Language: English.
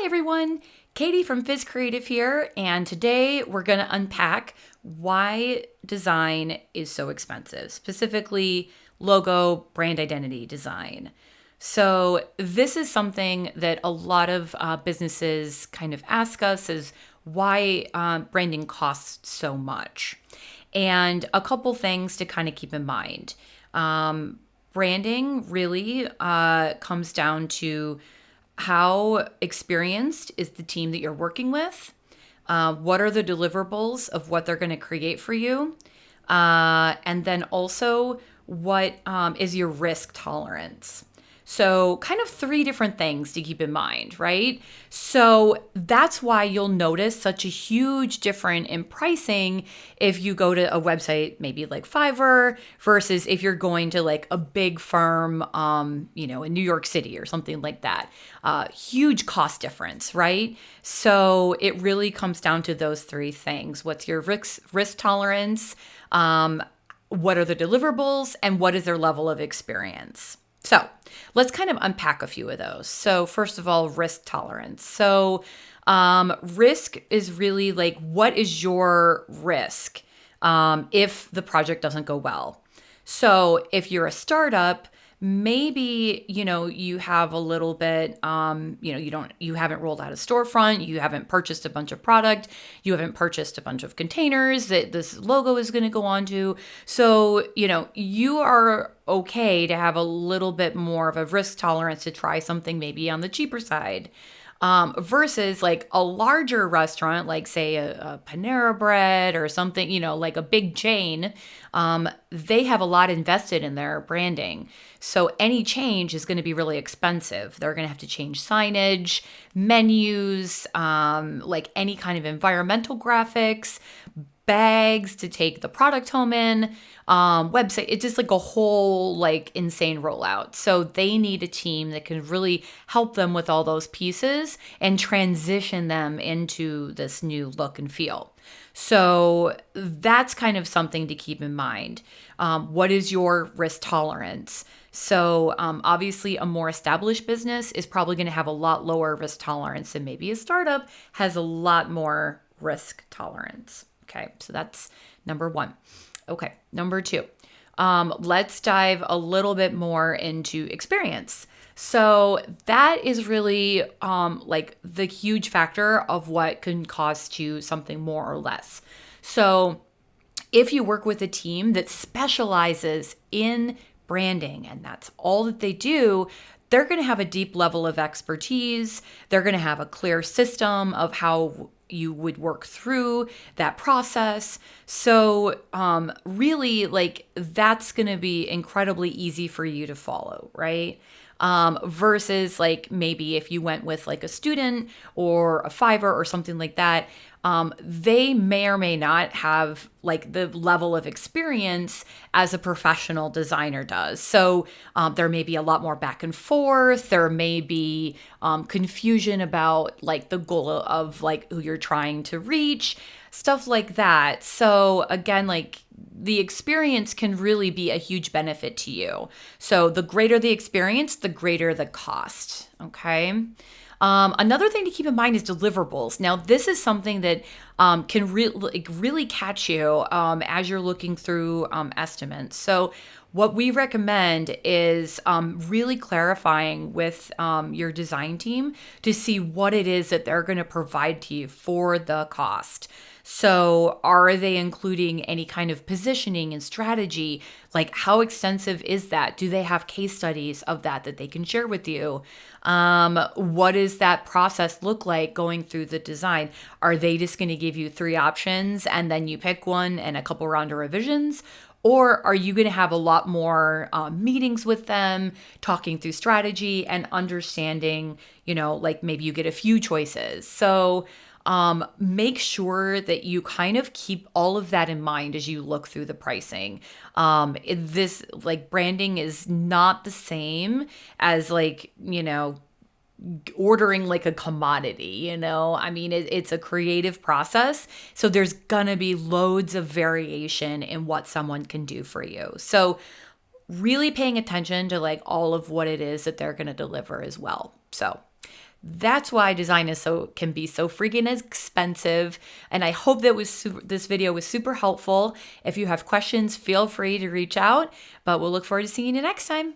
everyone, Katie from Fizz Creative here, and today we're going to unpack why design is so expensive, specifically logo brand identity design. So this is something that a lot of businesses kind of ask us is why branding costs so much. And a couple things to kind of keep in mind. Branding really comes down to how experienced is the team that you're working with? What are the deliverables of what they're going to create for you? And then also, what is your risk tolerance? So kind of three different things to keep in mind, right? So that's why you'll notice such a huge difference in pricing if you go to a website, maybe like Fiverr, versus if you're going to like a big firm, in New York City or something like that. Huge cost difference, right? So it really comes down to those three things. What's your risk tolerance? What are the deliverables? And what is their level of experience? So let's kind of unpack a few of those. So first of all, risk tolerance. So risk is really like, what is your risk if the project doesn't go well? So if you're a startup, maybe, you have a little bit, you haven't rolled out a storefront, you haven't purchased a bunch of product, you haven't purchased a bunch of containers that this logo is going to go onto. So, you are okay to have a little bit more of a risk tolerance to try something maybe on the cheaper side. Versus like a larger restaurant, like say a Panera Bread or something, like a big chain, they have a lot invested in their branding. So any change is going to be really expensive. They're going to have to change signage, menus, like any kind of environmental graphics, bags to take the product home in, website. It's just like a whole like insane rollout. So they need a team that can really help them with all those pieces and transition them into this new look and feel. So that's kind of something to keep in mind. What is your risk tolerance? So obviously a more established business is probably going to have a lot lower risk tolerance than maybe a startup has a lot more risk tolerance. Okay, so that's number one. Okay, number two, let's dive a little bit more into experience. So that is really like the huge factor of what can cost you something more or less. So if you work with a team that specializes in branding and that's all that they do, they're going to have a deep level of expertise. They're going to have a clear system of how you would work through that process. So really like that's going to be incredibly easy for you to follow, right? Versus like maybe if you went with like a student or a Fiverr or something like that, they may or may not have like the level of experience as a professional designer does. So there may be a lot more back and forth. There may be confusion about like the goal of like who you're trying to reach, stuff like that. So again, like the experience can really be a huge benefit to you. So the greater the experience, the greater the cost. Okay. Another thing to keep in mind is deliverables. Now, this is something that can really catch you as you're looking through estimates. So what we recommend is really clarifying with your design team to see what it is that they're going to provide to you for the cost. So are they including any kind of positioning and strategy? Like how extensive is that? Do they have case studies of that they can share with you? What does that process look like going through the design? Are they just going to give you 3 options and then you pick one and a couple round of revisions? Or are you going to have a lot more meetings with them, talking through strategy and understanding, like maybe you get a few choices. So make sure that you kind of keep all of that in mind as you look through the pricing. This like branding is not the same as like, ordering like a commodity, I mean, it's a creative process. So there's gonna be loads of variation in what someone can do for you. So really paying attention to like all of what it is that they're gonna deliver as well. So That's why design can be so freaking expensive. And I hope that this video was super helpful. If you have questions, feel free to reach out, but we'll look forward to seeing you next time.